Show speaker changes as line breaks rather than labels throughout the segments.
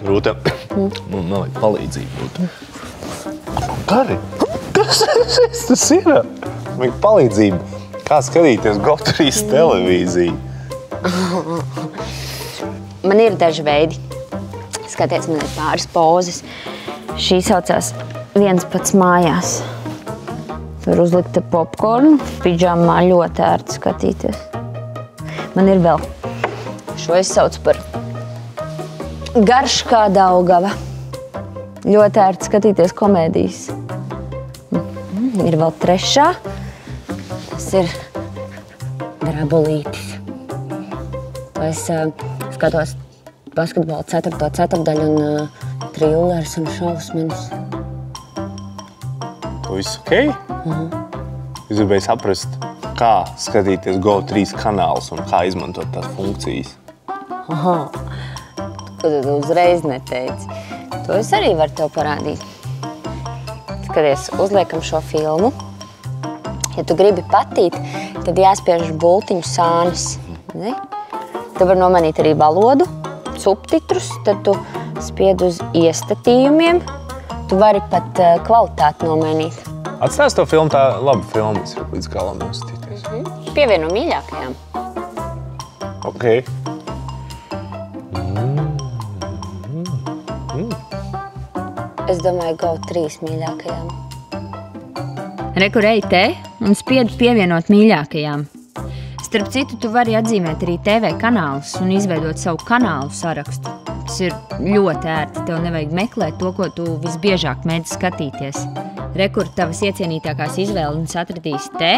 Rūta, man vajag palīdzību, Rūta. Gari, kas tas ir? Vajag palīdzību. Kā skatīties GO3 televīziju?
Man ir daži veidi. Skaties, man ir pāris pozes. Šī saucās viens pats mājās. Tur uzlikta popkornu, pidžamā ļoti ērti skatīties. Man ir vēl. Šo es saucu par garš kā Daugava. Ļoti ērti skatīties komēdijas. Ir vēl trešā. Tas ir Drabulītis. To es skatos basketbolu 4. ceturtdaļu un trillerus un šausmeņus.
To viss okei? Es gribēju saprast, kā skatīties GO3 kanālus un kā izmantot tās funkcijas.
Aha, ko tu uzreiz neteici. To es arī varu tev parādīt. Skaties, uzliekam šo filmu. Ja tu gribi patīt, tad jāspiež bultiņu sānis. Tu vari nomainīt arī valodu, subtitrus, tad tu spied uz iestatījumiem. Tu vari pat kvalitāti nomainīt.
Atstās to filmu, tā laba filma, es varu līdz galam noskatīties.
Pievieno mīļākajām.
Okei.
Es domāju, GO3 mīļākajām.
Rekur ej te un spied pievienot mīļākajām. Starp citu, tu vari atzīmēt arī TV kanālus un izveidot savu kanālu sarakstu. Tas ir ļoti ērti, tev nevajag meklēt to, ko tu visbiežāk mēdz skatīties. Rekur tavas iecienītākās izvēles atradīs te,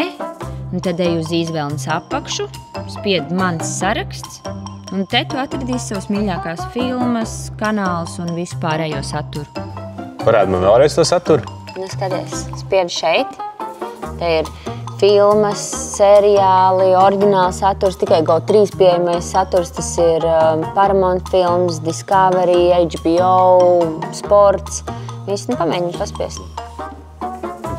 un tad ej uz izvēles apakšu, spied mans saraksts, un te tu atradīsi savas mīļākās filmas, kanālus un vispārējo saturu.
Parādi man vēlreiz to saturu?
Nu, skaties, spied šeit. Te ir filmas, seriāli, oriģināls saturs, tikai GO3 pieejamais saturs. Tas ir Paramount films, Discovery, HBO, sports. Viss, nu pamēģini paspiest.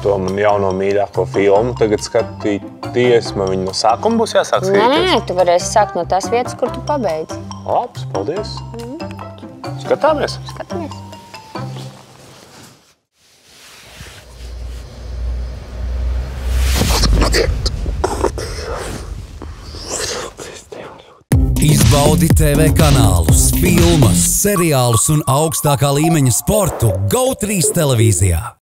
To man jauno mīļāko filmu tagad skatīties. Man viņa no sākuma būs jāsāk skatīties?
Nē, tu varēsi sākt no tās vietas, kur tu pabeidzi.
Labs, paldies. Skatāmies?
Skatāmies.
Izbaudi TV kanālus, filmas, seriālus un augstākā līmeņa sportu GO3 televīzijā.